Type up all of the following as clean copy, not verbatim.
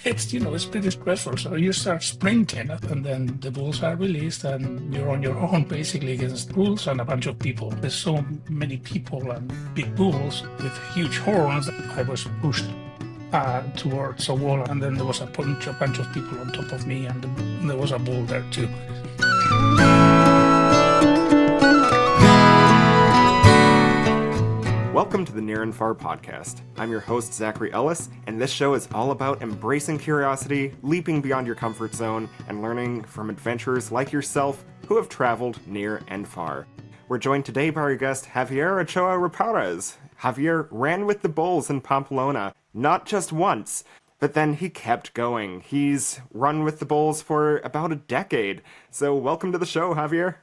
it's pretty stressful. So you start sprinting, and then the bulls are released, and you're on your own basically against bulls and a bunch of people. There's so many people and big bulls with huge horns. I was pushed towards a wall, and then there was a bunch of people on top of me, and there was a bull there too. Welcome to the Near and Far podcast. I'm your host, Zachary Ellis, and this show is all about embracing curiosity, leaping beyond your comfort zone, and learning from adventurers like yourself who have traveled near and far. We're joined today by our guest, Javier Ochoa-Reparaz. Javier ran with the bulls in Pamplona, not just once, but then he kept going. He's run with the bulls for about a decade. So welcome to the show, Javier.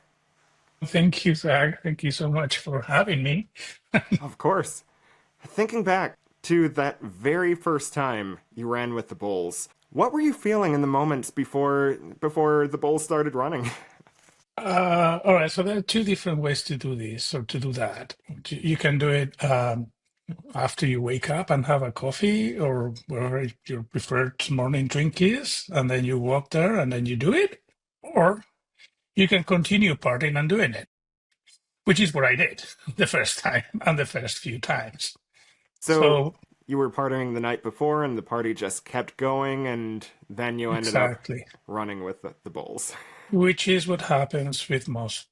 Thank you, Zach. Thank you so much for having me. Of course. Thinking back to that very first time you ran with the bulls, what were you feeling in the moments before the bulls started running? All right, so there are two different ways to do this or to do that. You can do it after you wake up and have a coffee or whatever your preferred morning drink is, and then you walk there and then you do it, or you can continue partying and doing it, which is what I did the first time and the first few times. So So you were partying the night before and the party just kept going and then you ended up exactly, running with the bulls. which is what happens with most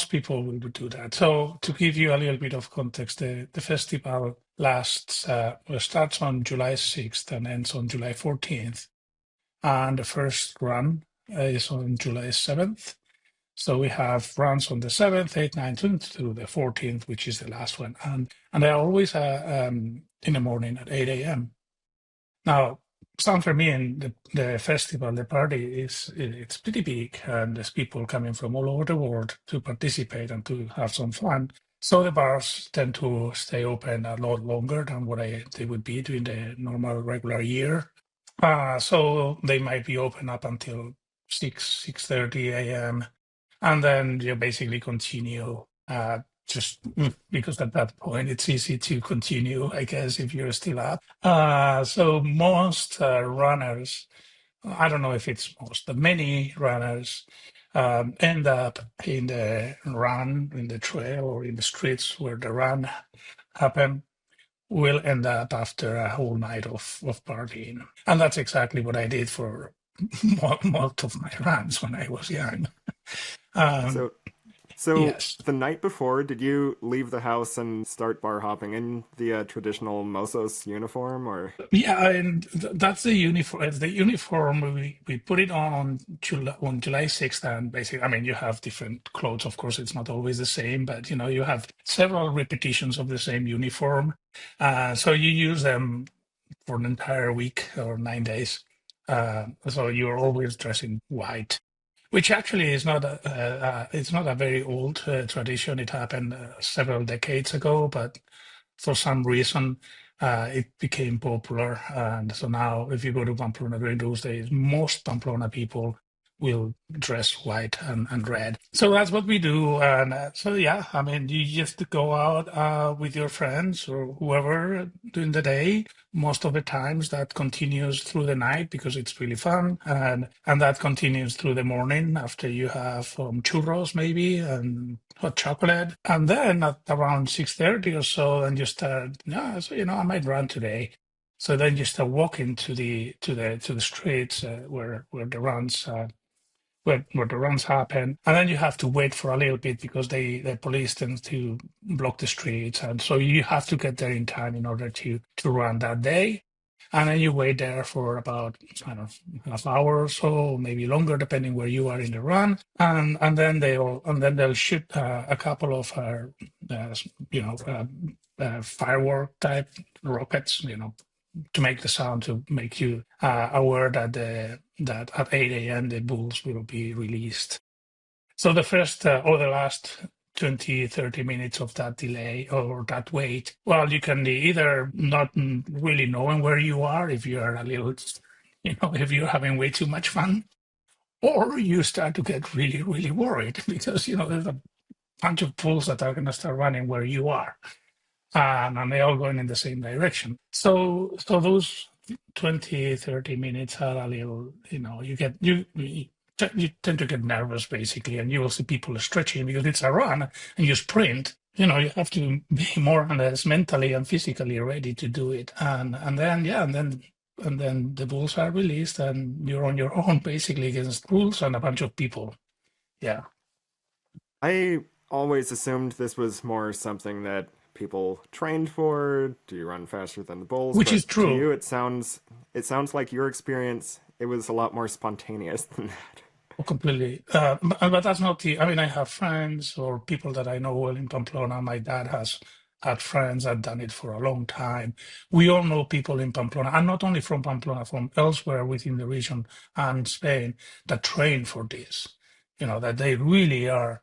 people will do that. So to give you a little bit of context, the festival starts on July 6th and ends on July 14th, and the first run is on July 7th. So we have runs on the 7th, 8th, 9th, through the 14th, which is the last one, and they're always in the morning at 8 a.m. Now, San Fermin, the festival, the party it's pretty big, and there's people coming from all over the world to participate and to have some fun. So the bars tend to stay open a lot longer than they would be during the normal regular year. So they might be open up until 6:30 a.m. And then you basically continue just because at that point it's easy to continue, I guess, if you're still up. So most runners, I don't know if it's most, but many runners end up in the trail or in the streets where the run happened, will end up after a whole night of partying. And that's exactly what I did for most of my runs when I was young. Um, So so yes. the night before, did you leave the house and start bar hopping in the traditional Mozos uniform or Yeah, and that's the uniform. The uniform we put it on July 6th, and basically, I mean, you have different clothes. Of course, it's not always the same, but you have several repetitions of the same uniform. So you use them for an entire week or 9 days. So you're always dressing white, which actually is not it's not a very old tradition. It happened several decades ago, but for some reason, it became popular. And so now, if you go to Pamplona during those days, most Pamplona people will dress white and red. So that's what we do. And so, yeah, I mean, you just go out with your friends or whoever during the day. Most of the times that continues through the night because it's really fun. And that continues through the morning after you have churros maybe and hot chocolate. And then at around 6:30 or so, and you start, yeah, so, I might run today. So then you start walking to the streets where the runs happen, and then you have to wait for a little bit because the police tends to block the streets, and so you have to get there in time in order to run that day. And then you wait there for about, I don't know, half hour or so, maybe longer, depending where you are in the run. And then they'll shoot a couple of uh, you know firework type rockets, to make the sound, to make you aware that at 8 a.m. the bulls will be released. So the first or the last 20, 30 minutes of that delay or that wait, well, you can either not really knowing where you are if you are a little, if you're having way too much fun, or you start to get really, really worried because, there's a bunch of bulls that are going to start running where you are, and they're all going in the same direction. So those 20, 30 minutes are a little, you tend to get nervous basically, and you will see people stretching because it's a run and you sprint. You have to be more or less mentally and physically ready to do it. And then yeah, and then the bulls are released and you're on your own basically against bulls and a bunch of people. Yeah. I always assumed this was more something that people trained for. Do you run faster than the bulls? Which is But to true. you, it sounds like your experience. It was a lot more spontaneous than that. Oh, completely. But that's not I mean, I have friends or people that I know well in Pamplona. My dad has had friends that done it for a long time. We all know people in Pamplona, and not only from Pamplona, from elsewhere within the region and Spain that train for this. That they really are.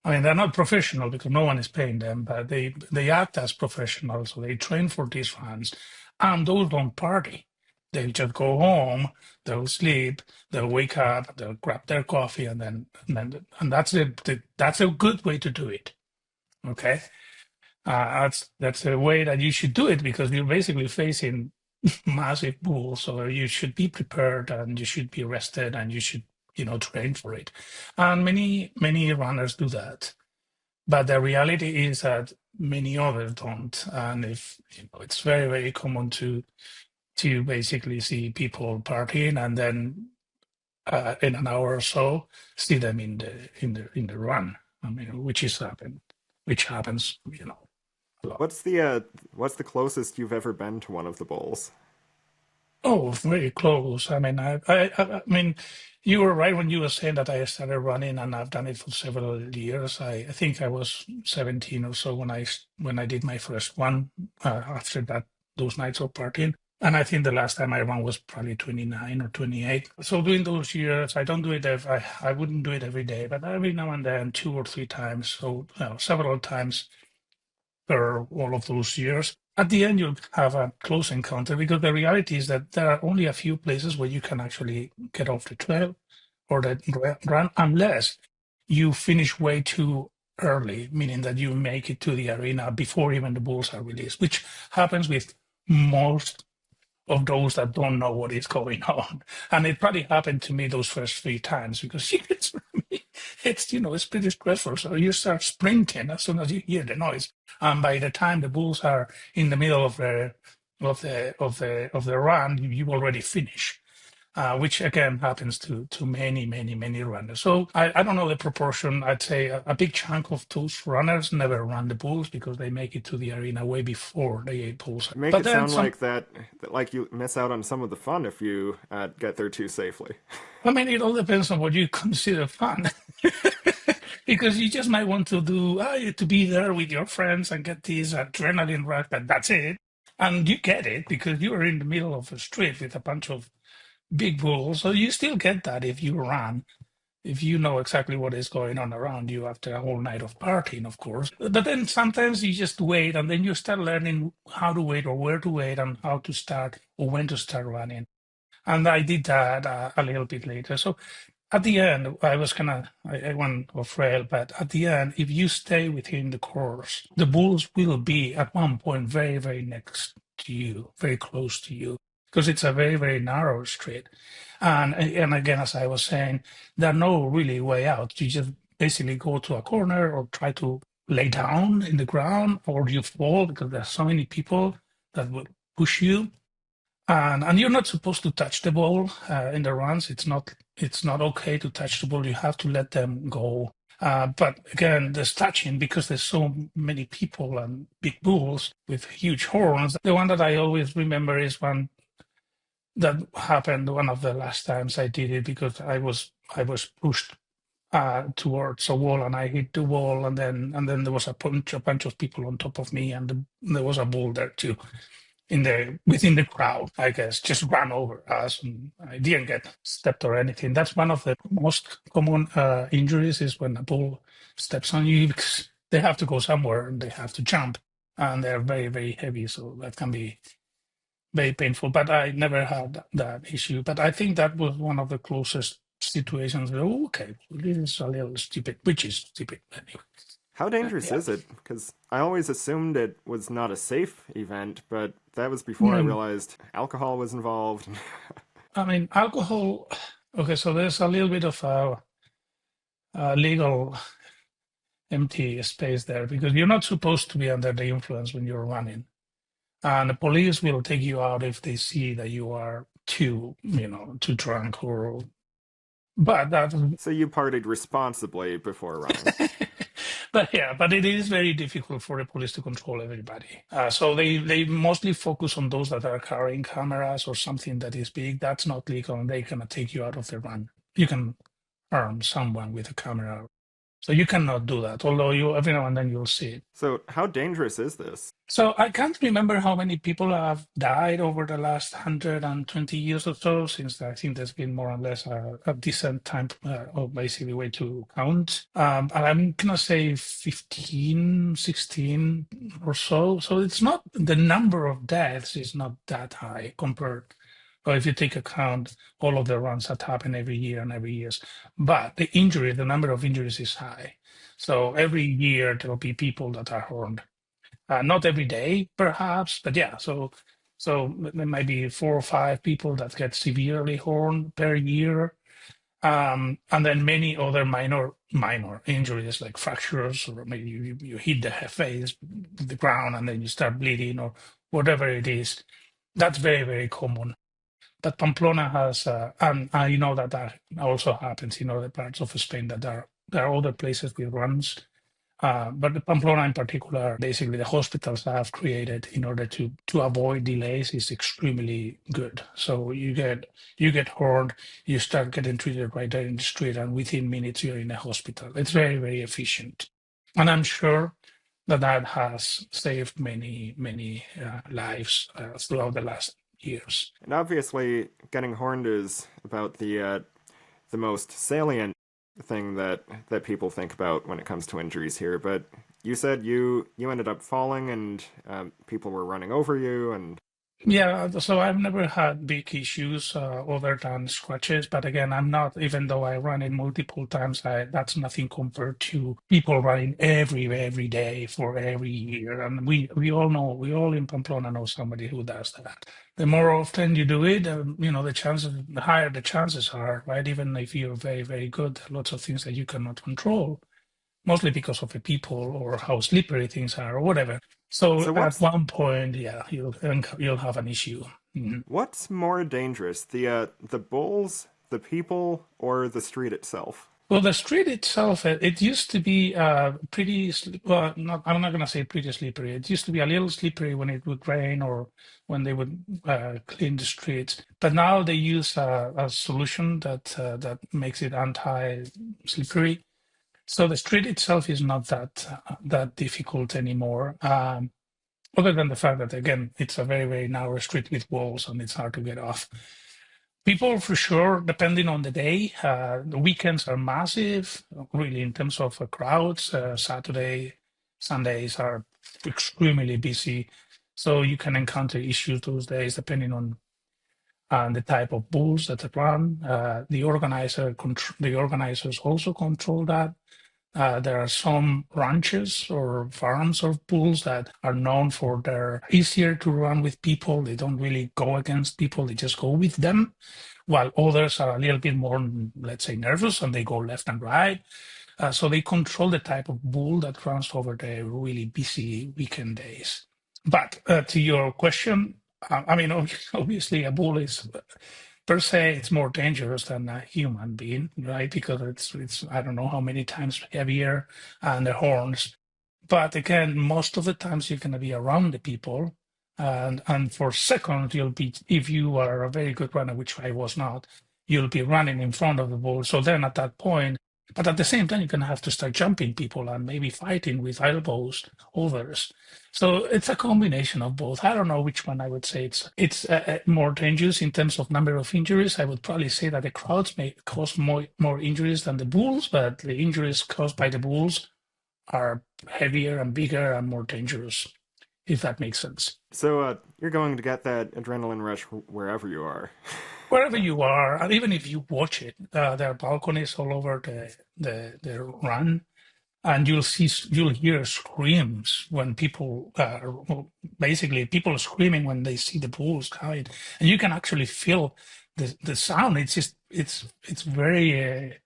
I mean, they're not professional because no one is paying them, but they act as professionals. So they train for these fans, and those don't party. They just go home, they'll sleep, they'll wake up, they'll grab their coffee, and that's it. That's a good way to do it. Okay, that's a way that you should do it because you're basically facing massive bulls, so you should be prepared and you should be rested and you should train for it. And many runners do that. But the reality is that many others don't, and if it's very very common to basically see people partying and then in an hour or so see them in the run. I mean, which happens, a lot. What's the closest you've ever been to one of the bulls? Oh, very close. I mean, I mean, you were right when you were saying that I started running, and I've done it for several years. I think I was 17 or so when I did my first one. After that, those nights of partying, and I think the last time I ran was probably 29 or 28. So during those years, I don't do it. I wouldn't do it every day, but every now and then, 2 or 3 times. So several times for all of those years. At the end, you'll have a close encounter because the reality is that there are only a few places where you can actually get off the trail or the run unless you finish way too early, meaning that you make it to the arena before even the bulls are released, which happens with most of those that don't know what is going on. And it probably happened to me those first 3 times because it's pretty stressful. So you start sprinting as soon as you hear the noise. And by the time the bulls are in the middle of the run, you already finish. Which again happens to many, many, many runners. So I don't know the proportion. I'd say a big chunk of those runners never run the bulls because they make it to the arena way before the bulls. You make But it then sound some. like like you miss out on some of the fun if you get there too safely. I mean, it all depends on what you consider fun. Because you just might want to be there with your friends and get this adrenaline rush, but that's it. And you get it because you are in the middle of a street with a bunch of big bulls. So you still get that if you run, if you know exactly what is going on around you after a whole night of partying, of course. But then sometimes you just wait and then you start learning how to wait or where to wait and how to start or when to start running. And I did that a little bit later. So at the end, I went off rail, but at the end, if you stay within the course, the bulls will be at one point very, very next to you, very close to you, because it's a very, very narrow street. And again, as I was saying, there's no really way out. You just basically go to a corner or try to lay down in the ground, or you fall because there's so many people that will push you, and you're not supposed to touch the ball in the runs. It's not okay to touch the ball. You have to let them go. But again, there's touching because there's so many people and big bulls with huge horns. The one that I always remember is one that happened one of the last times I did it because I was pushed towards a wall and I hit the wall and then there was a bunch of people on top of me and there was a bull there too within the crowd, I guess, just ran over us, and I didn't get stepped or anything. That's one of the most common injuries is when a bull steps on you because they have to go somewhere and they have to jump, and they're very very heavy, so that can be very painful. But I never had that issue. But I think that was one of the closest situations. Where, okay, this is a little stupid, which is stupid anyway. How dangerous Yeah. is it? Because I always assumed it was not a safe event, but That was before I Mm, realized alcohol was involved. I mean, alcohol. Okay, so there's a little bit of a legal empty space there because you're not supposed to be under the influence when you're running. And the police will take you out if they see that you are too drunk or. But that, So you partied responsibly before running. but it is very difficult for the police to control everybody. So they mostly focus on those that are carrying cameras or something that is big. That's not legal, and they cannot take you out of the run. You can harm someone with a camera, so you cannot do that. Although you every now and then you'll see it. So how dangerous is this? So I can't remember how many people have died over the last 120 years or so, since I think there's been more or less a decent time or basically way to count. And I'm gonna say 15, 16 or so. So it's not the number of deaths is not that high compared. Or if you take account all of the runs that happen every year and every years, but the number of injuries is high. So every year there will be people that are harmed. Not every day, perhaps, but yeah. So there might be 4 or 5 people that get severely harmed per year, and then many other minor injuries like fractures, or maybe you hit the face, the ground, and then you start bleeding, or whatever it is. That's very very common. But Pamplona has, and I know that also happens in other parts of Spain. That there are other places with runs but the Pamplona in particular, basically the hospitals that have created in order to avoid delays is extremely good. So you get hurt, you start getting treated right there in the street, and within minutes you're in a hospital. It's very, very efficient. And I'm sure that has saved many lives throughout the last years. And obviously, getting horned is about the most salient thing that people think about when it comes to injuries here. But you said you ended up falling and people were running over you, and Yeah, so I've never had big issues other than scratches. But again, I'm not, even though I run it multiple times, that's nothing compared to people running every day for every year. And we all know, we all in Pamplona know somebody who does that. The more often you do it, the higher the chances are, right? Even if you're very, very good, there are lots of things that you cannot control, mostly because of the people or how slippery things are or whatever. So so at what's one point, yeah, you'll have an issue. Mhm. what's more dangerous, the bulls, the people, or the street itself? Well, the street itself, it used to be well, not, I'm not going to say pretty slippery. It used to be a little slippery when it would rain or when they would clean the streets. But now they use a solution that makes it anti-slippery. So the street itself is not that difficult anymore. Other than the fact that again, it's a very, very narrow street with walls and it's hard to get off. People for sure, depending on the day, the weekends are massive, really, in terms of crowds. Saturday, Sundays are extremely busy. So you can encounter issues those days depending on the type of bulls that run. The organizers also control that. There are some ranches or farms of bulls that are known for their easier to run with people. They don't really go against people, they just go with them, while others are a little bit more, let's say, nervous and they go left and right. So they control the type of bull that runs over the really busy weekend days. But to your question, I mean, obviously, a bull is per se it's more dangerous than a human being, right? Because it's I don't know how many times heavier and the horns. But again, most of the times you're gonna be around the people, and for seconds you'll be, if you are a very good runner, which I was not, you'll be running in front of the bull. So then at that point, but at the same time you're gonna have to start jumping people and maybe fighting with elbows others. So it's a combination of both. I don't know which one I would say it's more dangerous in terms of number of injuries. I would probably say that the crowds may cause more injuries than the bulls, but the injuries caused by the bulls are heavier and bigger and more dangerous, if that makes sense. So you're going to get that adrenaline rush wherever you are. Wherever you are, and even if you watch it, there are balconies all over the run. and you'll hear screams when people basically people screaming when they see the bulls coming, and you can actually feel the sound. It's just it's very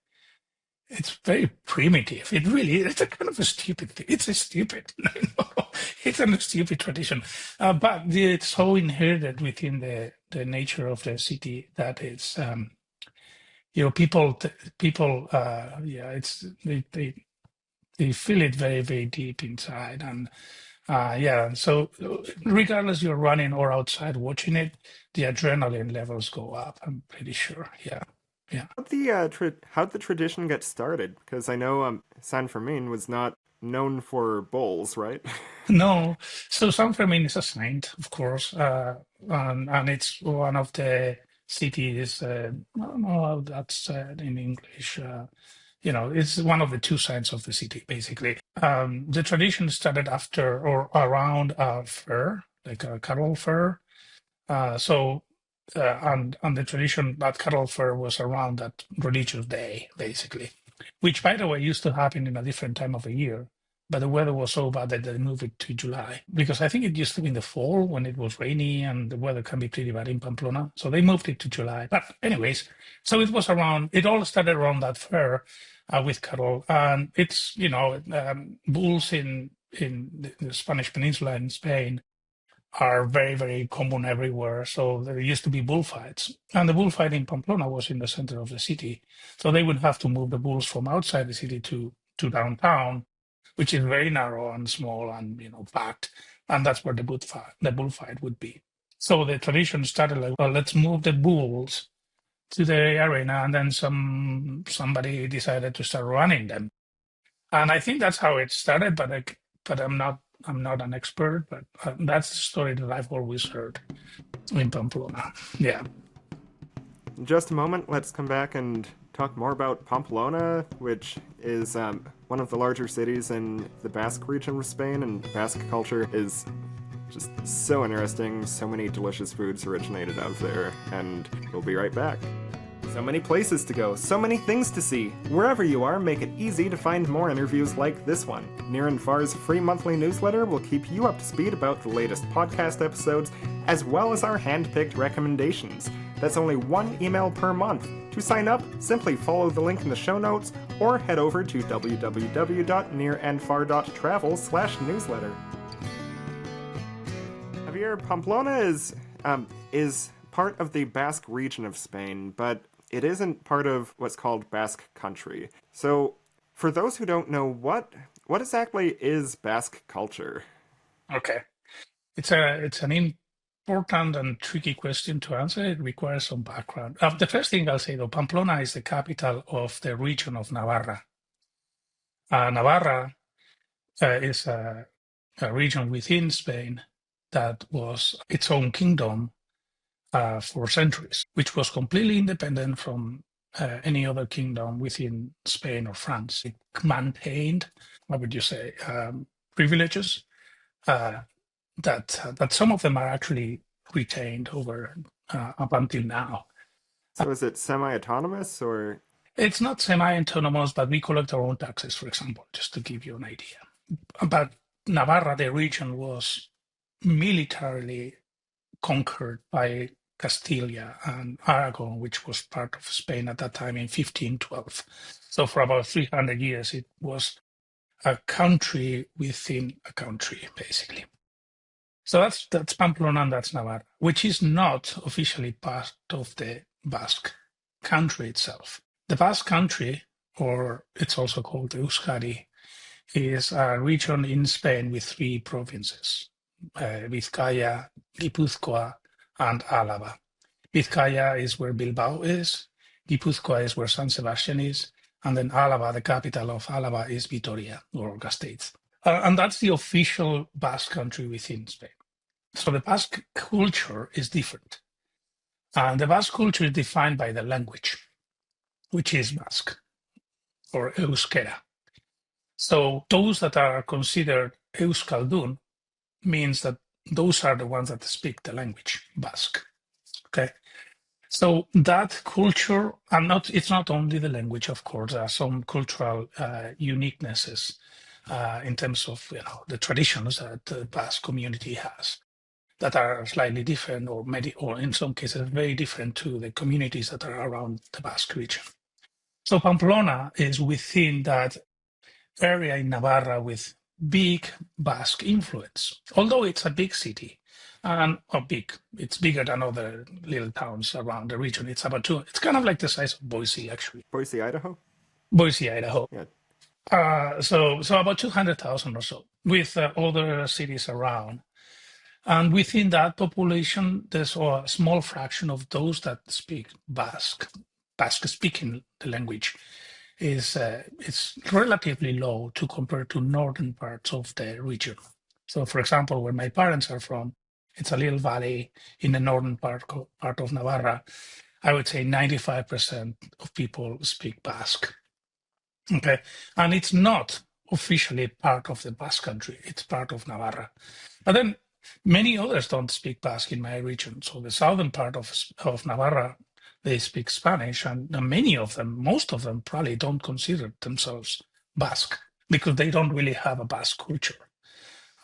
primitive. It really, it's a kind of a stupid thing. It's a stupid, it's a stupid tradition, but it's so inherited within the nature of the city that it's, people, yeah, it's they feel it very, very deep inside, and yeah. So regardless you're running or outside watching it, the adrenaline levels go up. I'm pretty sure. Yeah, yeah. How'd the tradition get started? Because I know San Fermin was not known for bulls, right? No, so San Fermin is a saint, of course, and it's one of the cities. I don't know how that's said in English. It's one of the two saints of the city, basically. The tradition started after or around a fair, like a cattle fair. And the tradition that cattle fair was around that religious day, basically, which, by the way, used to happen in a different time of the year. But the weather was so bad that they moved it to July because I think it used to be in the fall when it was rainy and the weather can be pretty bad in Pamplona. So they moved it to July. But anyways, so it all started around that fair with cattle. And it's, bulls in the Spanish Peninsula in Spain are very, very common everywhere. So there used to be bullfights. And the bullfight in Pamplona was in the center of the city. So they would have to move the bulls from outside the city to downtown, which is very narrow and small and, packed. And that's where the bullfight would be. So the tradition started like, well, let's move the bulls to the arena. And then somebody decided to start running them. And I think that's how it started, but I'm not an expert, but that's the story that I've always heard in Pamplona. Yeah. In just a moment, let's come back and talk more about Pamplona, which is one of the larger cities in the Basque region of Spain, and Basque culture is just so interesting. So many delicious foods originated out of there, and we'll be right back. So many places to go, so many things to see. Wherever you are, make it easy to find more interviews like this one. Near and Far's free monthly newsletter will keep you up to speed about the latest podcast episodes, as well as our hand-picked recommendations. That's only one email per month. To sign up, simply follow the link in the show notes, or head over to www.nearandfar.travel/newsletter. Javier, Pamplona is part of the Basque region of Spain, but it isn't part of what's called Basque country. So, for those who don't know, what exactly is Basque culture? Okay. It's an important and tricky question to answer. It requires some background. The first thing I'll say, though, Pamplona is the capital of the region of Navarra. Navarra is a region within Spain that was its own kingdom for centuries, which was completely independent from any other kingdom within Spain or France. It maintained, what would you say, privileges that some of them are actually retained over up until now. So is it semi-autonomous, or? It's not semi-autonomous, but we collect our own taxes, for example, just to give you an idea. But Navarra, the region, was militarily conquered by Castilla and Aragon, which was part of Spain at that time in 1512. So for about 300 years, it was a country within a country, basically. So that's Pamplona and that's Navarra, which is not officially part of the Basque country itself. The Basque country, or it's also called Euskadi, is a region in Spain with three provinces, Vizcaya, Guipúzcoa, and Álava. Vizcaya is where Bilbao is, Guipúzcoa is where San Sebastian is, and then Álava, the capital of Álava, is Vitoria, or Gasteiz. And that's the official Basque country within Spain. So the Basque culture is different. And the Basque culture is defined by the language, which is Basque, or Euskera. So those that are considered Euskaldun means that those are the ones that speak the language, Basque. Okay. So that culture, it's not only the language, of course, there are some cultural uniquenesses in terms of the traditions that the Basque community has that are slightly different, or in some cases very different to the communities that are around the Basque region. So Pamplona is within that area in Navarra with big Basque influence, although it's a big city. And it's bigger than other little towns around the region. It's kind of like the size of Boise, actually. Boise, Idaho? Boise, Idaho. Yeah. So about 200,000 or so, with other cities around. And within that population, there's a small fraction of those that speak Basque. Basque speaking the language is it's relatively low to compare to northern parts of the region. So, for example, where my parents are from, it's a little valley in the northern part of Navarra. I would say 95% of people speak Basque. Okay, and it's not officially part of the Basque country; it's part of Navarra. But then many others don't speak Basque in my region. So the southern part of Navarra, they speak Spanish, and many of them, most of them, probably don't consider themselves Basque because they don't really have a Basque culture.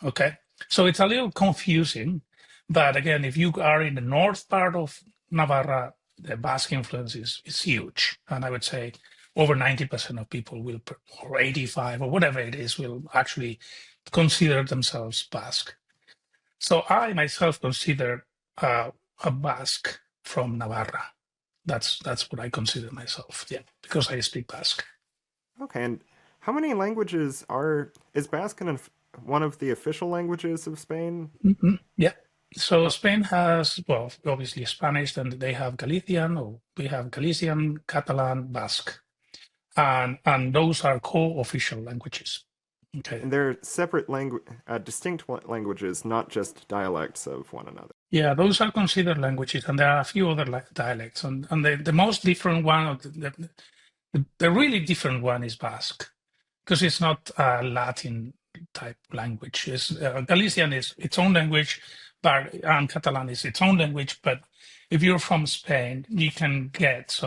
Okay, so it's a little confusing. But again, if you are in the north part of Navarra, the Basque influence is huge, and I would say over 90% of people will, or 85 or whatever it is, will actually consider themselves Basque. So I myself consider a Basque from Navarra. That's what I consider myself. Yeah, because I speak Basque. Okay, and how many languages is Basque one of the official languages of Spain? Yeah. So Oh, Spain has, well, obviously Spanish, then they have Galician, or we have Galician, Catalan, Basque, and those are co-official languages. Okay. and they're distinct languages, not just dialects of one another. Yeah, those are considered languages, and there are a few other dialects, and the most different one, or the really different one is Basque, because it's not a Latin type language. Galician is its own language, and Catalan is its own language. But if you're from Spain, you can get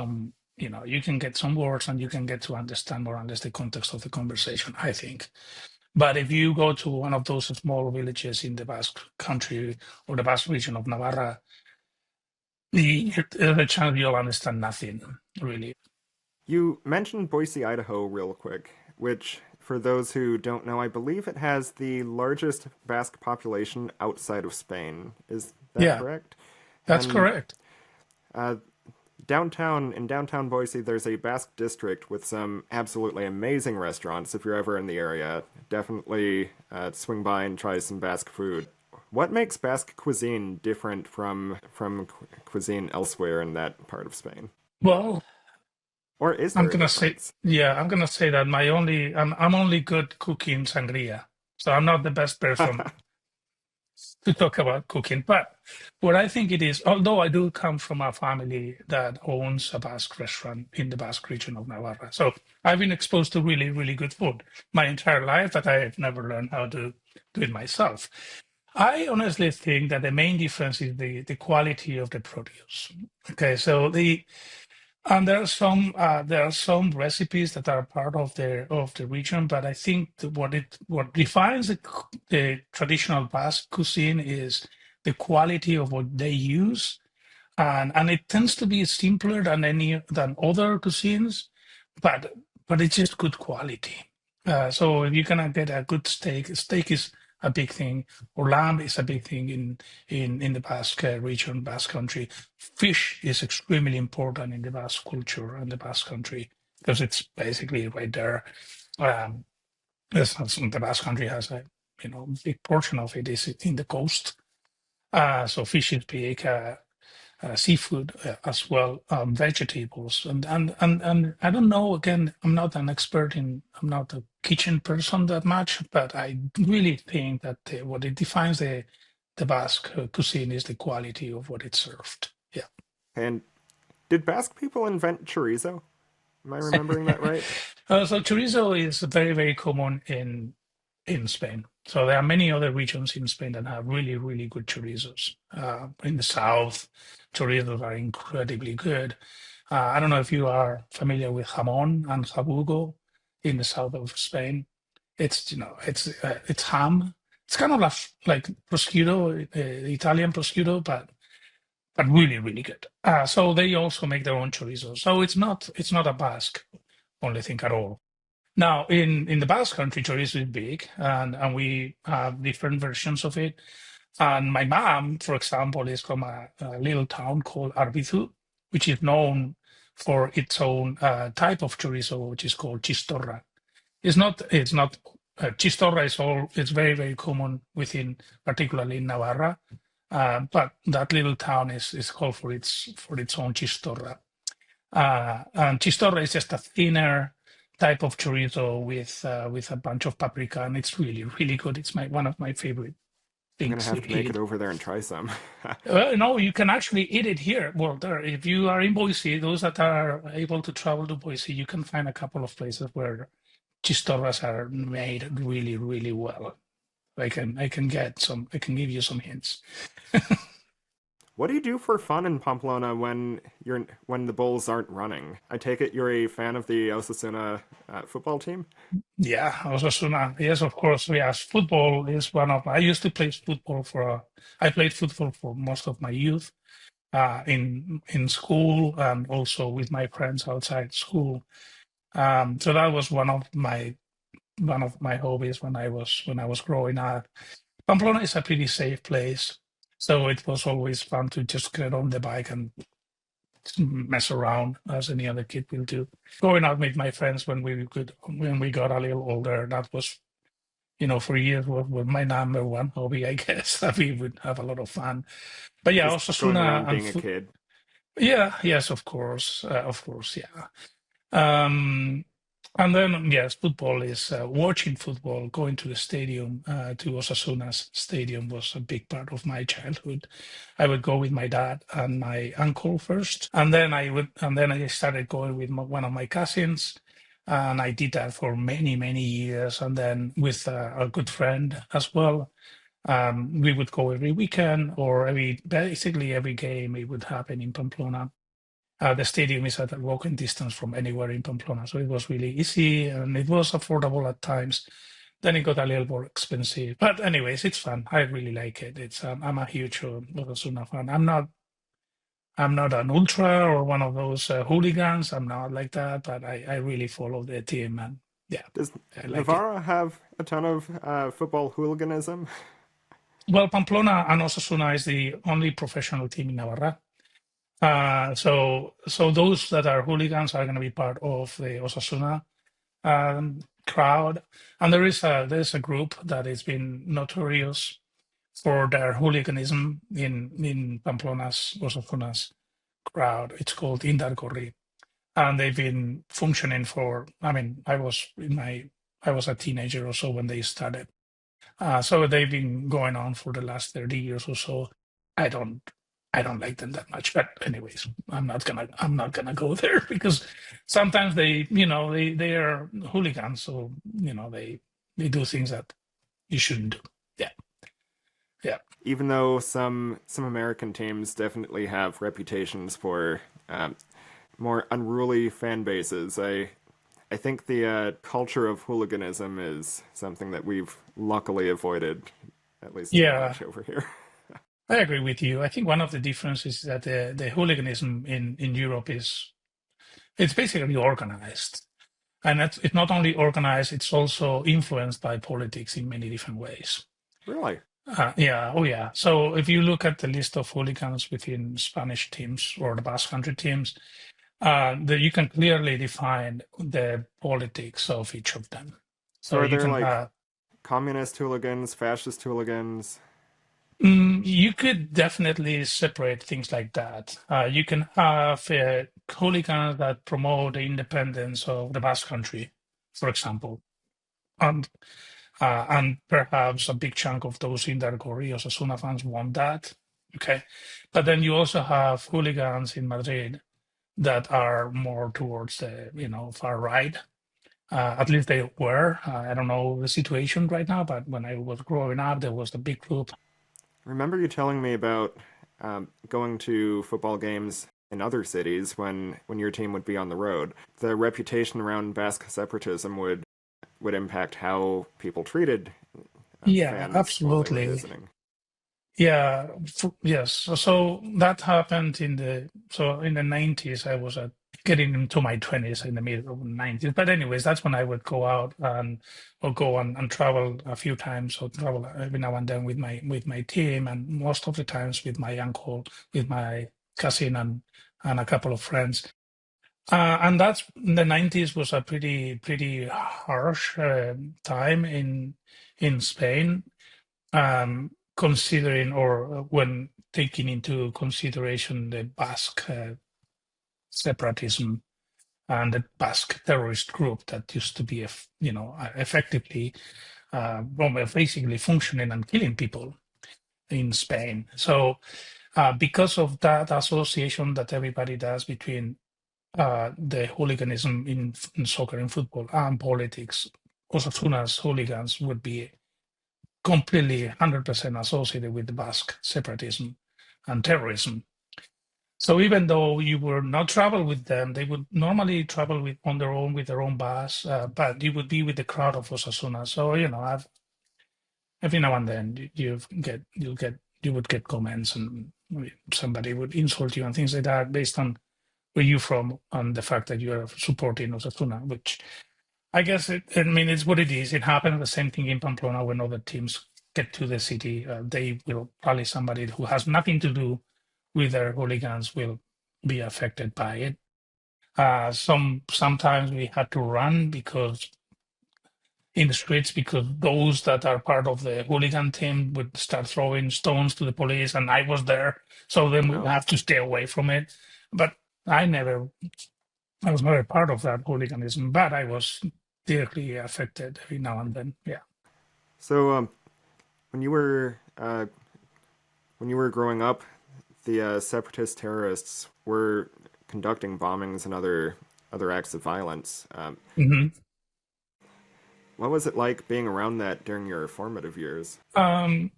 you can get some words, and you can get to understand more or less the context of the conversation, I think. But if you go to one of those small villages in the Basque country or the Basque region of Navarra, the chance you'll understand nothing, really. You mentioned Boise, Idaho, real quick, which, for those who don't know, I believe it has the largest Basque population outside of Spain. Is that Yeah, correct? that's And correct. uh, in downtown Boise, there's a Basque district with some absolutely amazing restaurants. If you're ever in the area, definitely swing by and try some Basque food. What makes Basque cuisine different from cuisine elsewhere in that part of Spain? Well, Or is I'm there a gonna say, difference? yeah, I'm gonna say that I'm only good cooking sangria, so I'm not the best person to talk about cooking. But what I think it is, although I do come from a family that owns a Basque restaurant in the Basque region of Navarra, so I've been exposed to really, really good food my entire life, but I've never learned how to do it myself. I honestly think that the main difference is the quality of the produce. Okay, so and there are some recipes that are part of the region, but I think what defines the traditional Basque cuisine is the quality of what they use, and it tends to be simpler than other cuisines, but it's just good quality. So if you're gonna get a good steak is a big thing, or lamb is a big thing in the Basque region, Basque country. Fish is extremely important in the Basque culture and the Basque country because it's basically right there. Um, the Basque country has a big portion of it is in the coast. So fish is big. Seafood as well, vegetables, and I don't know. Again, I'm not a kitchen person that much, but I really think that what it defines the Basque cuisine is the quality of what it's served. Yeah. And did Basque people invent chorizo? Am I remembering that right? So chorizo is very, very common in Spain. So there are many other regions in Spain that have really, really good chorizos. In the south, chorizos are incredibly good. I don't know if you are familiar with jamón and jabugo in the south of Spain. It's ham. It's kind of like prosciutto, Italian prosciutto, but really, really good. So they also make their own chorizo. So it's not a Basque only thing at all. Now, in the Basque country, chorizo is big, and we have different versions of it. And my mom, for example, is from a little town called Arbizu, which is known for its own type of chorizo, which is called chistorra. It's not chistorra is all. It's very, very common within, particularly in Navarre. But that little town is called for its own chistorra. And chistorra is just a thinner type of chorizo with a bunch of paprika, and it's really, really good. It's one of my favorite I'm gonna things have to to make it eat. over there and try some. No, you can actually eat it here. Well, if you are in Boise, those that are able to travel to Boise, you can find a couple of places where chistorras are made really, really well. I can give you some hints. What do you do for fun in Pamplona when the Bulls aren't running? I take it you're a fan of the Osasuna football team. Yeah, Osasuna. Yes, of course. Yes, football is one of. I used to play football I played football for most of my youth, in school and also with my friends outside school. So that was one of my hobbies when I was growing up. Pamplona is a pretty safe place, so it was always fun to just get on the bike and mess around as any other kid will do. Going out with my friends when we got a little older, that was, for years was my number one hobby, I guess. That we would have a lot of fun. But yeah, Just going Osasuna around being a kid. yeah, yes, of course, yeah. Um, and then, yes, football is watching football, going to the stadium, to Osasuna's stadium was a big part of my childhood. I would go with my dad and my uncle first, and then I started going with one of my cousins, and I did that for many, many years. And then with a good friend as well, we would go every weekend or basically every game it would happen in Pamplona. The stadium is at a walking distance from anywhere in Pamplona, so it was really easy and it was affordable at times. Then it got a little more expensive, but anyways, it's fun. I really like it. I'm a huge Osasuna fan. I'm not an ultra or one of those hooligans. I'm not like that, but I really follow the team, and yeah, Does I like it. Navarre have a ton of football hooliganism? Well, Pamplona and Osasuna is the only professional team in Navarra. So those that are hooligans are going to be part of the Osasuna crowd, and there's a group that has been notorious for their hooliganism in Pamplona's Osasuna's crowd. It's called Indargorri, and they've been functioning for. I mean, I was a teenager or so when they started. So they've been going on for the last 30 years or so. I don't I don't like them that much. But anyways, I'm not gonna go there because sometimes they are hooligans, so they do things that you shouldn't do. Yeah. Yeah. Even though some American teams definitely have reputations for more unruly fan bases, I think the culture of hooliganism is something that we've luckily avoided, at least too Yeah. much over here. I agree with you. I think one of the differences is that the hooliganism in Europe it's basically organized. And it's not only organized, it's also influenced by politics in many different ways. Really? Yeah, oh yeah. So if you look at the list of hooligans within Spanish teams or the Basque Country teams, you can clearly define the politics of each of them. So So are you there can like have, communist hooligans, fascist hooligans? you could definitely separate things like that. You can have hooligans that promote the independence of the Basque Country, for example. And perhaps a big chunk of those in that Gorrios Osasuna fans want that. Okay. But then you also have hooligans in Madrid that are more towards the far right. At least they were. I don't know the situation right now, but when I was growing up, there was a big group. Remember you telling me about going to football games in other cities when your team would be on the road. The reputation around Basque separatism would impact how people treated Yeah, fans while they were absolutely. visiting. Yeah, yes. So that happened in the 90s. I was getting into my 20s in the middle of the 90s. But anyways, that's when I would go out and or go and travel a few times or travel every now and then with my team, and most of the times with my uncle, with my cousin and a couple of friends. And that's the 90s was a pretty harsh time in Spain, considering or when taking into consideration the Basque separatism and the Basque terrorist group that used to be, effectively, well, basically functioning and killing people in Spain. So, because of that association that everybody does between the hooliganism in soccer and football and politics, Osasuna's hooligans would be completely 100% associated with the Basque separatism and terrorism. So even though you would not travel with them, they would normally travel on their own with their own bus, but you would be with the crowd of Osasuna. So every now and then you would get comments, and somebody would insult you and things like that based on where you're from and the fact that you are supporting Osasuna, which I guess I mean, it's what it is. It happened the same thing in Pamplona when other teams get to the city. They will probably somebody who has nothing to do with their hooligans will be affected by it. Sometimes we had to run because in the streets because those that are part of the hooligan team would start throwing stones to the police, and I was there, so then Oh we no. have to stay away from it. But I was never part of that hooliganism, but I was directly affected every now and then. Yeah. So when you were growing up, the separatist terrorists were conducting bombings and other acts of violence. hmm What was it like being around that during your formative years? Um,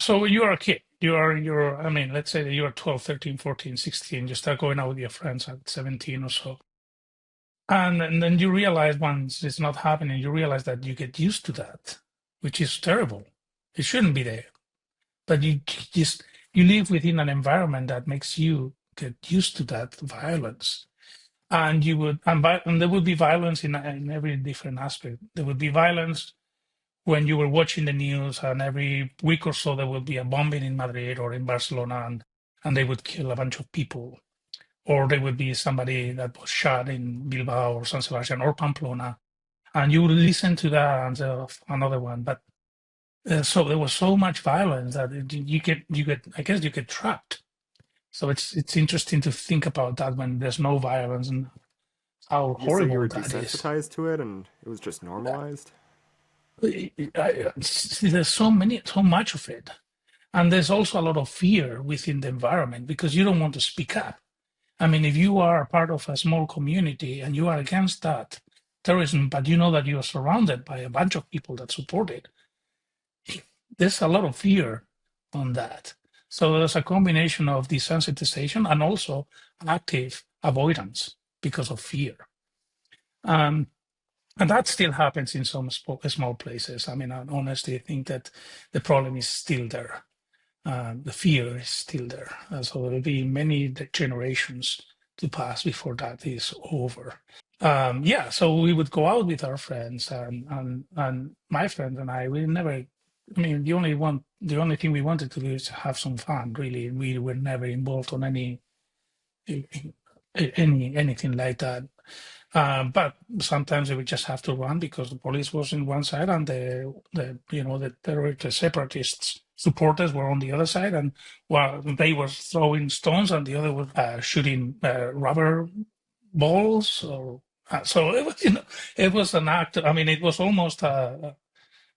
so you are a kid. I mean, let's say that you are 12, 13, 14, 16. You start going out with your friends at 17 or so. And then you realize once it's not happening, you realize that you get used to that, which is terrible. It shouldn't be there. But just you live within an environment that makes you get used to that violence. And and there would be violence in every different aspect. There would be violence when you were watching the news, and every week or so there would be a bombing in Madrid or in Barcelona, and they would kill a bunch of people. Or there would be somebody that was shot in Bilbao or San Sebastian or Pamplona, and you would listen to that and say, "Oh, another one." But so there was so much violence that I guess you get trapped. So it's interesting to think about that when there's no violence and how Would you say you horrible were that is. desensitized to it and it was just normalized? There's so much of it, and there's also a lot of fear within the environment because you don't want to speak up. I mean, if you are part of a small community and you are against that terrorism, but you know that you are surrounded by a bunch of people that support it, there's a lot of fear on that. So there's a combination of desensitization and also active avoidance because of fear. Um, and that still happens in some small places. I mean, I honestly think that the problem is still there. The fear is still there. So there will be many generations to pass before that is over. Yeah, so we would go out with our friends, and my friends and I, we never. I mean, the only thing we wanted to do is have some fun. Really, we were never involved on anything like that. But sometimes we would just have to run because the police was in one side and the separatists supporters were on the other side, and while they were throwing stones and the other was shooting rubber balls or so it was it was an act. I mean, it was almost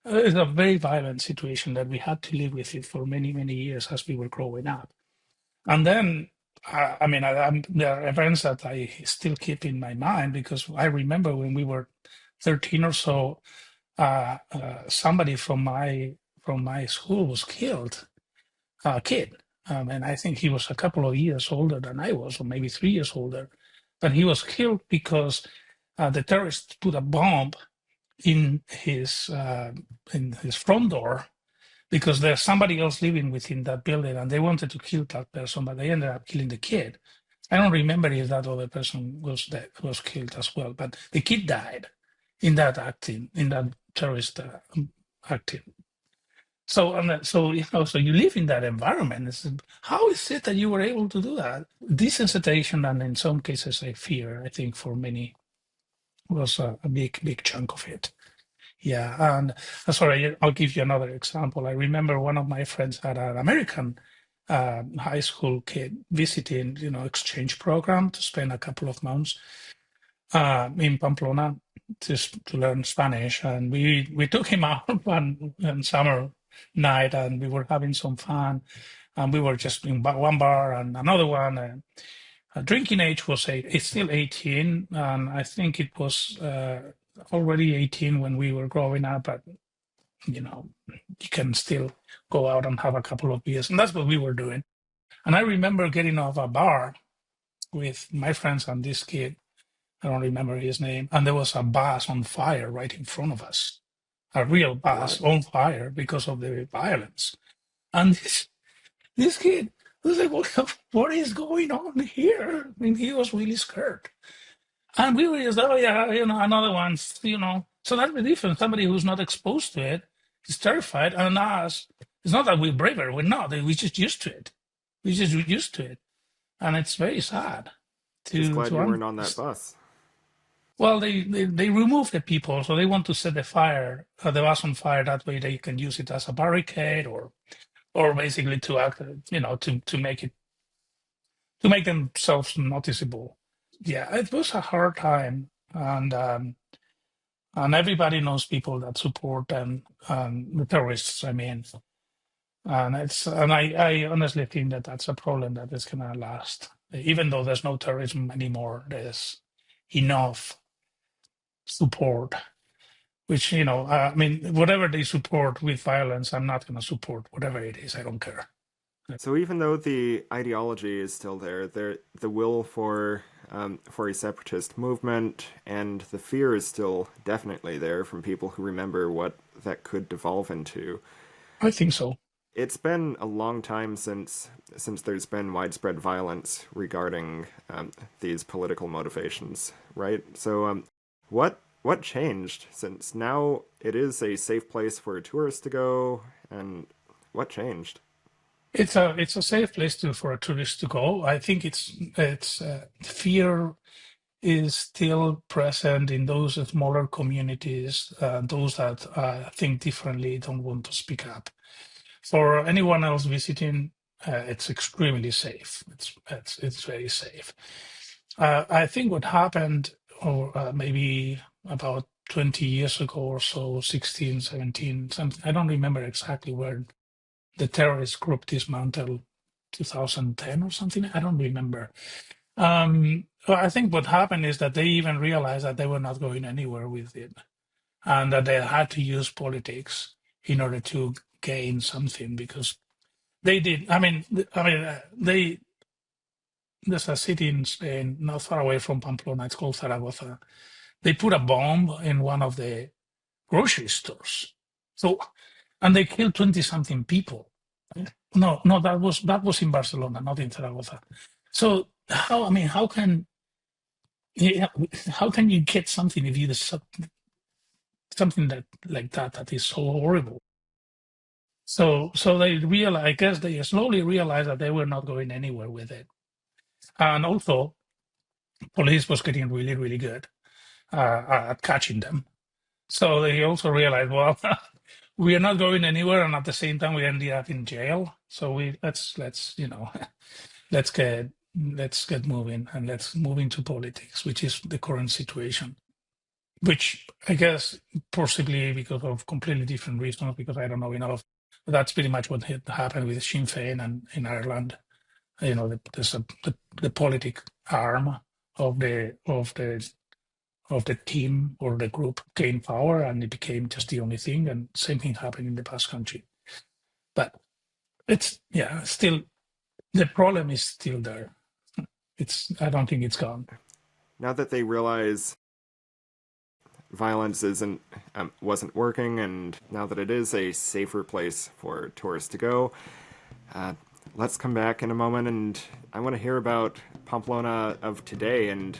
it's a very violent situation that we had to live with it for many years as we were growing up. And then, I mean, there are events that I still keep in my mind because I remember when we were 13 or so, somebody from my school was killed, a kid. And I think he was a couple of years older than I was, or maybe 3 years older. But he was killed because the terrorists put a bomb in his front door, because there's somebody else living within that building, and they wanted to kill that person, but they ended up killing the kid. I don't remember if that other person was killed as well, but the kid died in that terrorist acting. So, so you live in that environment. How is it that you were able to do that? Desensitization, and in some cases, a fear, I think, for many was a big chunk of it. Yeah, and sorry, I'll give you another example. I remember one of my friends had an American high school kid visiting, exchange program to spend a couple of months in Pamplona to learn Spanish, and we took him out one summer night, and we were having some fun, and we were just in one bar and another one. Drinking age was it's still 18, and I think it was already 18 when we were growing up, but you can still go out and have a couple of beers, and that's what we were doing. And I remember getting off a bar with my friends and this kid. I don't remember his name, and there was a bus on fire right in front of us, a real bus What? on fire because of the violence. And this kid was like, what is going on here? I mean, he was really scared. And we were just, oh yeah, another one, So that's the difference. Somebody who's not exposed to it is terrified, and us, it's not that we're braver. We're not. We're just used to it. We're just used to it, and it's very sad Just to glad to you un- weren't on that bus. Well, they remove the people, so they want to set the bus on fire. That way, they can use it as a barricade, or basically to act, to make themselves noticeable. Yeah, it was a hard time, and everybody knows people that support them, the terrorists. I mean, and I honestly think that that's a problem that is gonna last, even though there's no terrorism anymore. There's enough support, which I mean, whatever they support with violence, I'm not gonna support whatever it is. I don't care. So even though the ideology is still there, the will for a separatist movement and the fear is still definitely there from people who remember what that could devolve into. I think so. It's been a long time since there's been widespread violence regarding these political motivations, right? So, what changed since now it is a safe place for tourists to go, and what changed? It's a safe place for a tourist to go. I think it's fear is still present in those smaller communities, those that think differently, don't want to speak up. For anyone else visiting, it's extremely safe. It's very safe. I think what happened, or maybe about 20 years ago or so, 16, 17, something, I don't remember exactly where the terrorist group dismantled, 2010 or something. I don't remember. Well, I think what happened is that they even realized that they were not going anywhere with it, and that they had to use politics in order to gain something, because they did. They there's a city in Spain, not far away from Pamplona. It's called Zaragoza. They put a bomb in one of the grocery stores. So, and they killed 20 something people. No, no, that was in Barcelona, not in Zaragoza. So how can yeah, how can you get something if you do something that like that is so horrible? So they realize, I guess they slowly realized that they were not going anywhere with it, and also police was getting really really good at catching them. So they also realized, well, we are not going anywhere, and at the same time we ended up in jail. So let's let's get moving, and let's move into politics, which is the current situation. Which I guess possibly because of completely different reasons, because I don't know enough. But that's pretty much what had happened with Sinn Féin and in Ireland. There's the politic arm of the of the team or the group gained power, and it became just the only thing. And same thing happened in the Basque Country. But it's still the problem is still there. I don't think it's gone. Now that they realize violence wasn't working, and now that it is a safer place for tourists to go, let's come back in a moment, and I want to hear about Pamplona of today. And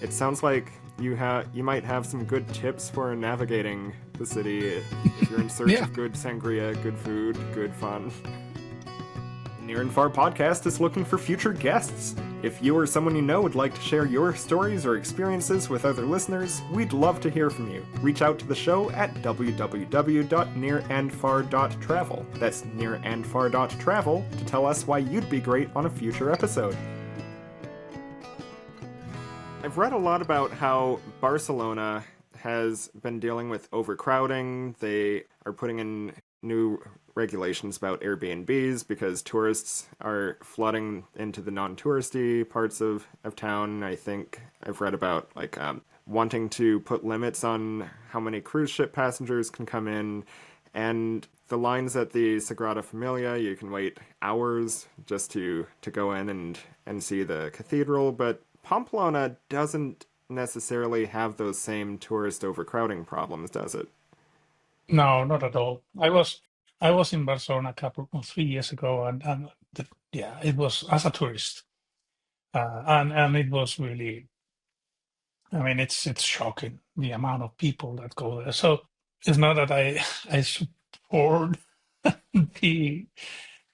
it sounds like you might have some good tips for navigating the city if you're in search of good sangria, good food, good fun. Near and Far Podcast is looking for future guests. If you or someone you know would like to share your stories or experiences with other listeners, we'd love to hear from you. Reach out to the show at www.nearandfar.travel. That's nearandfar.travel to tell us why you'd be great on a future episode. I've read a lot about how Barcelona has been dealing with overcrowding. They are putting in new regulations about Airbnbs because tourists are flooding into the non-touristy parts of town. I think I've read about wanting to put limits on how many cruise ship passengers can come in, and the lines at the Sagrada Familia, you can wait hours just to go in and see the cathedral, but Pamplona doesn't necessarily have those same tourist overcrowding problems, does it? No, not at all. I was in Barcelona 3 years ago, and it was as a tourist, and it was really. I mean, it's shocking the amount of people that go there. So it's not that I support the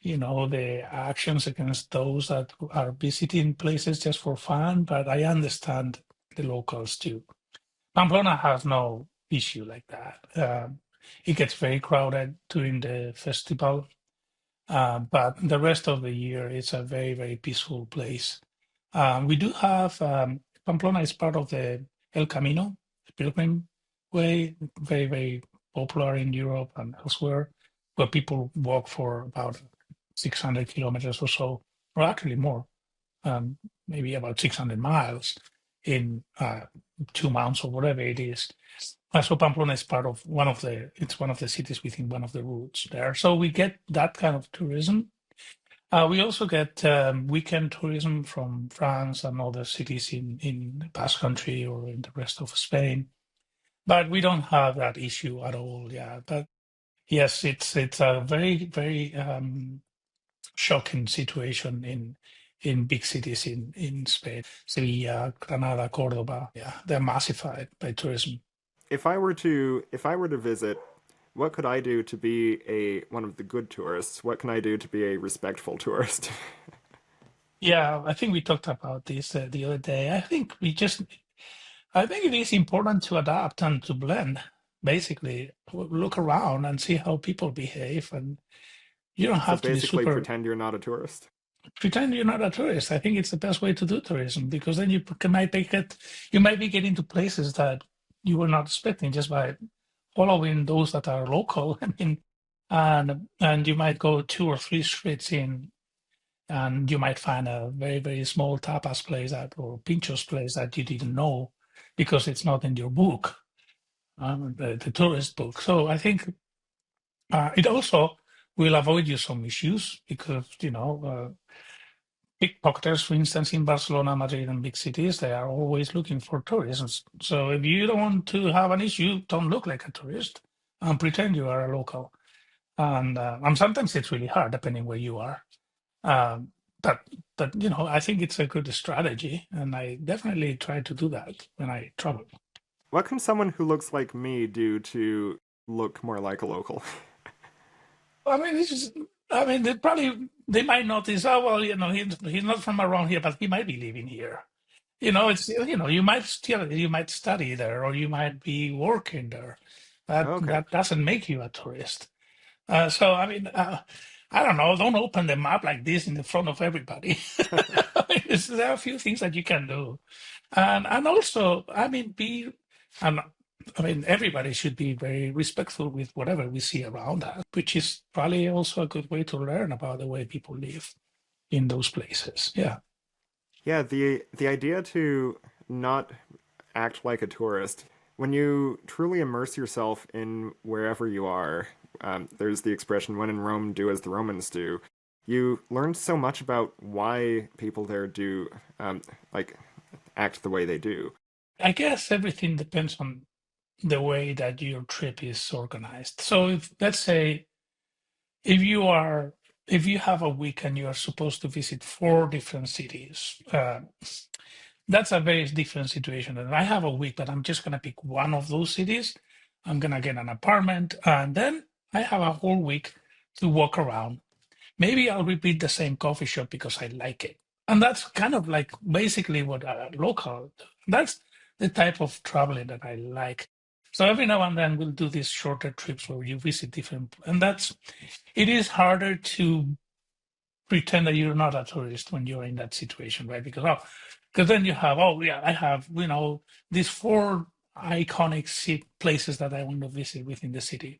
the actions against those that are visiting places just for fun, but I understand the locals too. Pamplona has no issue like that. It gets very crowded during the festival, but the rest of the year it's a very, very peaceful place. We do have Pamplona is part of the El Camino, the Pilgrim Way, very, very popular in Europe and elsewhere, where people walk for about 600 kilometers or so, or actually more, maybe about 600 miles in 2 months or whatever it is. So Pamplona is one of the cities within one of the routes there. So we get that kind of tourism. We also get weekend tourism from France and other cities in the Basque Country or in the rest of Spain, but we don't have that issue at all. Yeah, but yes, it's a very, very shocking situation in big cities in Spain, Sevilla, Granada, Cordoba. Yeah, they're massified by tourism. If I were to visit, what could I do to be one of the good tourists? What can I do to be a respectful tourist? Yeah, I think we talked about this the other day. I think it is important to adapt and to blend. Basically, look around and see how people behave, and you don't So have to be basically, super pretend you're not a tourist. pretend you're not a tourist. I think it's the best way to do tourism because then you might be getting to places that you were not expecting just by following those that are local. I mean, and you might go 2 or 3 streets in, and you might find a very, very small tapas place or pinchos place that you didn't know because it's not in your book, the tourist book. So I think it also will avoid you some issues because pickpocketers, for instance, in Barcelona, Madrid, and big cities, they are always looking for tourists. So if you don't want to have an issue, don't look like a tourist and pretend you are a local. And sometimes it's really hard, depending where you are. Um, but I think it's a good strategy, and I definitely try to do that when I travel. What can someone who looks like me do to look more like a local? I mean, they might notice. Oh well, he's not from around here, but he might be living here. You might study there, or you might be working there. Okay. That doesn't make you a tourist. So I mean, I don't know. Don't open the map like this in the front of everybody. I mean, there are a few things that you can do, and also, I mean, and I mean, everybody should be very respectful with whatever we see around us, which is probably also a good way to learn about the way people live in those places. Yeah. Yeah, the idea to not act like a tourist. When you truly immerse yourself in wherever you are, there's the expression, when in Rome, do as the Romans do. You learn so much about why people there do, like, act the way they do. I guess everything depends on the way that your trip is organized. So if let's say if you are if you have a week and you are supposed to visit four different cities, that's a very different situation. And I have a week, but I'm just gonna pick one of those cities. I'm gonna get an apartment, and then I have a whole week to walk around. Maybe I'll repeat the same coffee shop because I like it. And that's kind of like basically what a local, that's the type of traveling that I like. So every now and then we'll do these shorter trips where you visit different, and it is harder to pretend that you're not a tourist when you're in that situation, right? Because then you have, oh yeah, I have, these four iconic places that I want to visit within the city.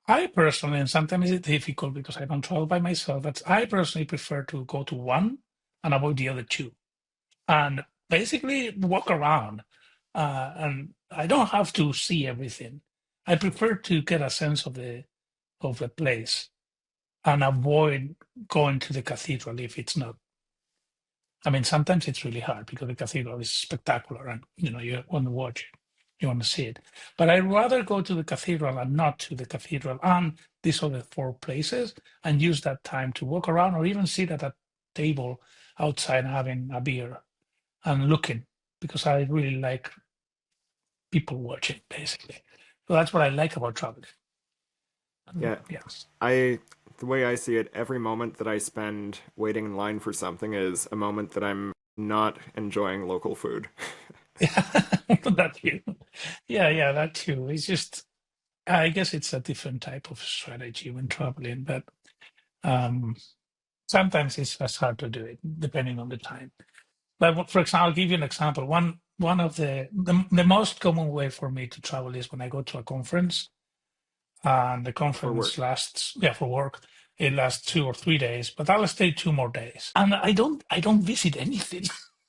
I personally, and sometimes it's difficult because I don't travel by myself, but I personally prefer to go to one and avoid the other two, and basically walk around. And I don't have to see everything. I prefer to get a sense of the place and avoid going to the cathedral if it's not. I mean, sometimes it's really hard because the cathedral is spectacular, and you want to watch it, you want to see it. But I'd rather go to the cathedral and not to the cathedral and these other four places, and use that time to walk around or even sit at a table outside having a beer and looking, because I really like people watching, basically. So that's what I like about traveling. Yeah, Yes. the way I see it, every moment that I spend waiting in line for something is a moment that I'm not enjoying local food. Yeah, that too. Yeah, that too. It's just, I guess it's a different type of strategy when traveling, but um, sometimes it's as hard to do it depending on the time. But for example, I'll give you an example. One of the most common way for me to travel is when I go to a conference, and the For conference work. lasts, yeah, for work. It lasts 2 or 3 days, but I'll stay 2 more days, and I don't visit anything.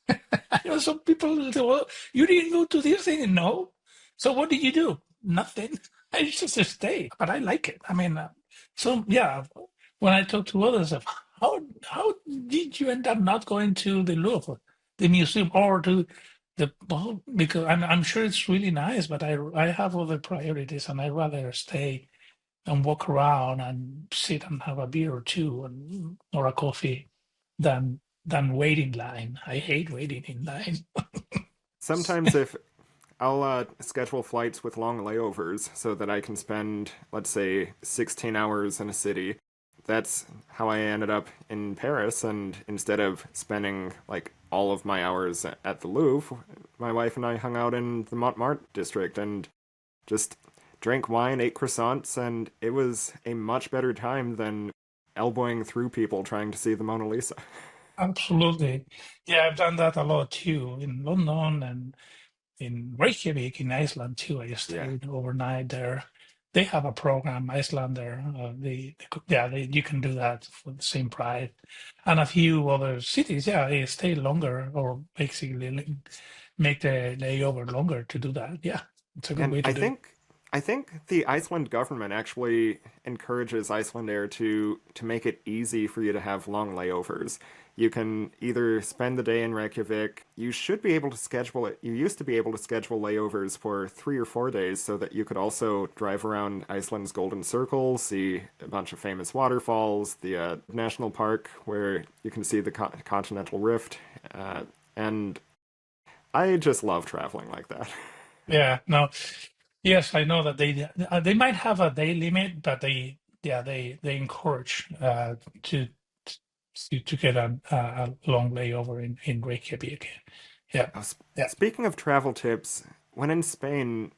I know some people will say, well, you didn't go to this thing. No. So what did you do? Nothing. I just stay, but I like it. I mean, so yeah, when I talk to others, of how did you end up not going to the Louvre, the museum, or to well, because I'm sure it's really nice, but I have other priorities, and I'd rather stay and walk around and sit and have a beer or two, or a coffee, than wait in line. I hate waiting in line. Sometimes if I'll schedule flights with long layovers so that I can spend, let's say, 16 hours in a city. That's how I ended up in Paris, and instead of spending like all of my hours at the Louvre, my wife and I hung out in the Montmartre district and just drank wine, ate croissants, and it was a much better time than elbowing through people trying to see the Mona Lisa. Absolutely. Yeah, I've done that a lot too in London and in Reykjavik in Iceland too. I Yeah. stayed overnight there. They have a program, Icelander. You can do that for the same price. And a few other cities, yeah, they stay longer, or basically make the layover longer to do that. Yeah, it's a good And way to do it. I think the Iceland government actually encourages Icelandair to make it easy for you to have long layovers. You can either spend the day in Reykjavik. You should be able to schedule it. You used to be able to schedule layovers for 3 or 4 days so that you could also drive around Iceland's Golden Circle, see a bunch of famous waterfalls, the national park where you can see the continental rift, and I just love traveling like that. Yeah, no, yes, I know that they might have a day limit, but they encourage to to get a long layover in Reykjavik. Yeah, Oh, yeah. speaking of travel tips, when in Spain,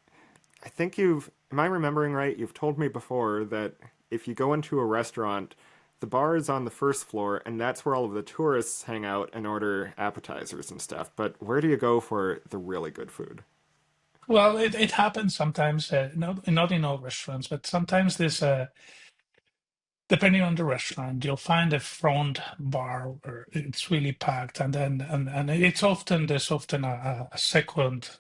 I think am I remembering right? You've told me before that if you go into a restaurant, the bar is on the first floor, and that's where all of the tourists hang out and order appetizers and stuff. But where do you go for the really good food? Well, it happens sometimes. Not in all restaurants, but sometimes depending on the restaurant, you'll find a front bar where it's really packed, and then and there's often a second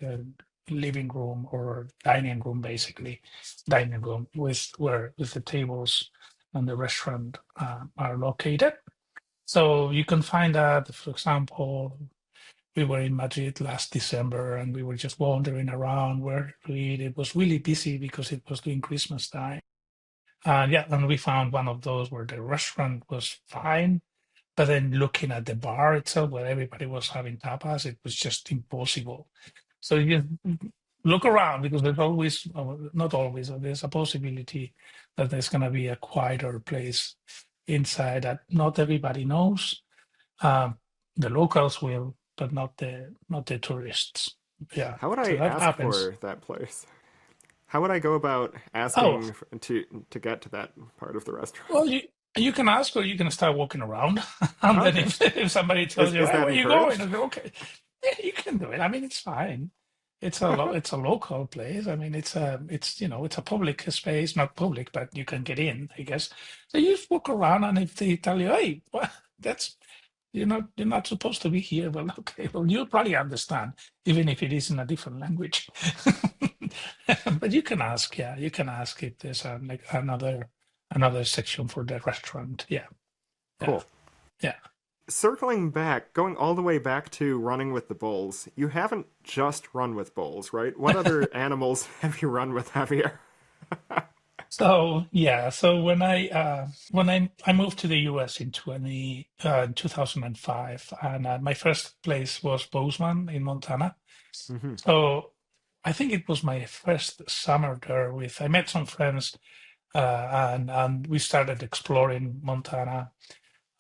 living room or dining room, basically dining room with the tables and the restaurant are located. So you can find that, for example, we were in Madrid last December and we were just wandering around where it was really busy because it was during Christmas time. Yeah, and we found one of those where the restaurant was fine, but then looking at the bar itself where everybody was having tapas, it was just impossible. So you look around because there's always, not always, there's a possibility that there's going to be a quieter place inside that not everybody knows. The locals will, but not the tourists. Yeah, How would so I that ask happens. for that place? How would I go about Oh, asking to get to that part of the restaurant? well, you can ask or you can start walking around, and then Okay. if somebody tells you, Is "Hey, that where are you going?" encouraged? I go, "Okay, yeah, you can do it. I mean, it's fine. It's a local place. I mean, it's a public space, not public, but you can get in, I guess. So you just walk around, and if they tell you, "Hey, well, that's you're not supposed to be here," well, okay, well, you'll probably understand, even if it is in a different language. But you can ask, yeah, you can ask if there's like another section for the restaurant. Yeah, yeah, Cool. yeah. Circling back, going all the way back to running with the bulls, you haven't just run with bulls, right? What other animals have you run with, Javier? So yeah, so when I moved to the US in 2005, and my first place was Bozeman in Montana. Hmm. So I think it was my first summer there. I met some friends, and we started exploring Montana.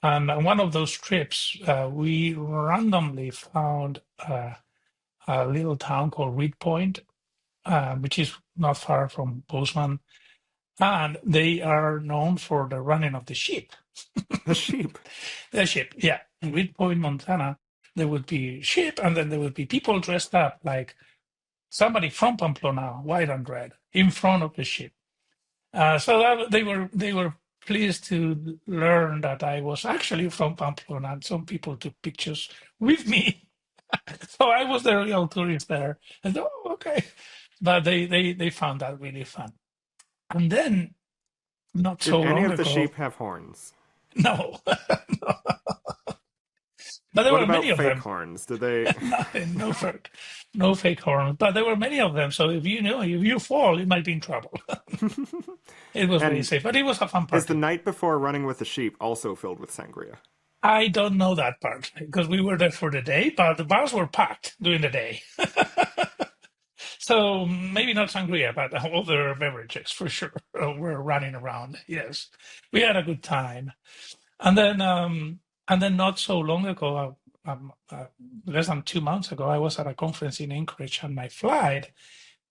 And on one of those trips, we randomly found a little town called Reed Point, which is not far from Bozeman, and they are known for the running of the sheep. The sheep. The sheep, yeah. In Reed Point, Montana, there would be sheep, and then there would be people dressed up like somebody from Pamplona, white and red, in front of the sheep. They were pleased to learn that I was actually from Pamplona, and some people took pictures with me. So I was the real tourist there. And oh, okay. But they found that really fun. And then not Did so any long of the ago, sheep have horns? no, but there What were about many of fake them. horns? Did they? Nothing, no fake horns. But there were many of them. So if you fall, you might be in trouble. It was very And safe, but it was a fun is the party. night before running with the sheep also filled with sangria? I don't know that part because we were there for the day, but the bars were packed during the day. So maybe not sangria, but other beverages for sure were running around. Yes, we had a good time. And then not so long ago, less than 2 months ago, I was at a conference in Anchorage, and my flight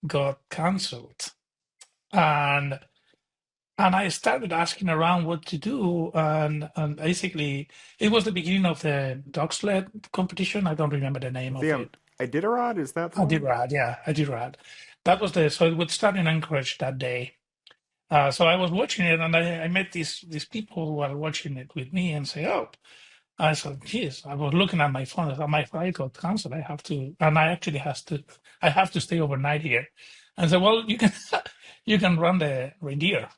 got canceled. And I started asking around what to do, and basically it was the beginning of the dog sled competition. I don't remember the name of The it. Iditarod, is that the one? Iditarod, yeah, Iditarod. That was so it would start in Anchorage that day. So I was watching it, and I met these people who were watching it with me, and say, "Oh," I said, "Geez," I was looking at my phone. I thought my flight got canceled. I have to, and I have to stay overnight here. And said, "Well, you can, you can run the reindeer."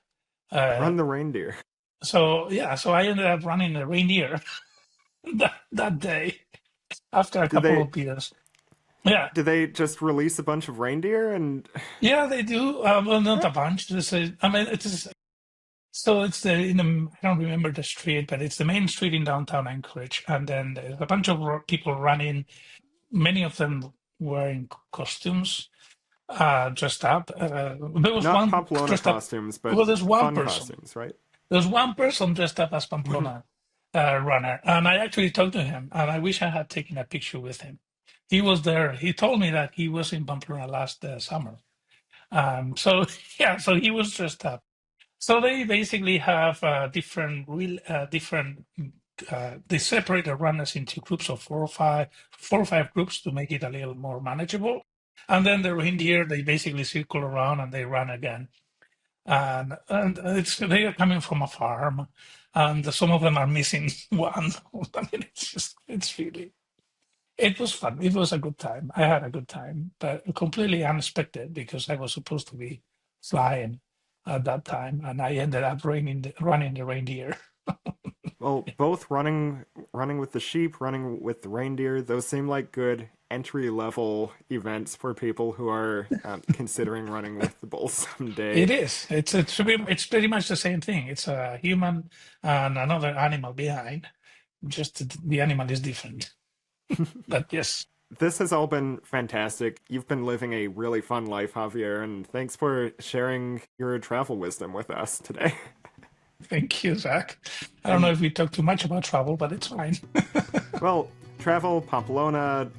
Uh, Run the reindeer. so yeah, so I ended up running the reindeer that day after a Did couple they? of beers. Yeah, Did they just release a bunch of reindeer and yeah, they do. Well, not a bunch. I mean, it is. So it's I don't remember the street, but it's the main street in downtown Anchorage, and then there's a bunch of people running. Many of them wearing costumes, dressed up. There was not one Pamplona dressed up. costumes, but Well, there's one fun person. costumes, right? There's one person dressed up as Pamplona runner, and I actually talked to him, and I wish I had taken a picture with him. He was there. He told me that he was in Pamplona last summer. So yeah, so he was dressed up. So they basically have different. They separate the runners into groups of four or five groups to make it a little more manageable. And then the reindeer, they basically circle around and they run again. and they are coming from a farm, and some of them are missing one. I mean, it was fun. It was a good time. I had a good time, but completely unexpected because I was supposed to be flying at that time, and I ended up running the reindeer. Well, both running with the sheep, running with the reindeer, those seem like good entry level events for people who are considering running with the bulls It someday. is. It's pretty much the same thing. It's a human and another animal behind. Just the animal is different. But yes, This has all been fantastic. You've been living a really fun life, Javier, and thanks for sharing your travel wisdom with us today. thank you, Zach. I don't know And if we talk too much about travel, but it's fine. well, travel, Pamplona,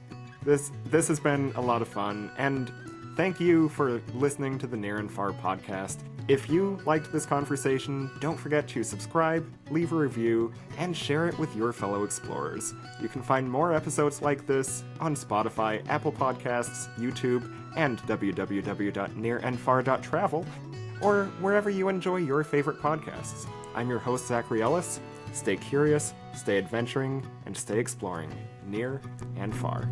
this has been a lot of fun, and thank you for listening to the Near and Far podcast. If you liked this conversation, don't forget to subscribe, leave a review, and share it with your fellow explorers. You can find more episodes like this on Spotify, Apple Podcasts, YouTube, and www.nearandfar.travel, or wherever you enjoy your favorite podcasts. I'm your host, Zachary Ellis. Stay curious, stay adventuring, and stay exploring, near and far.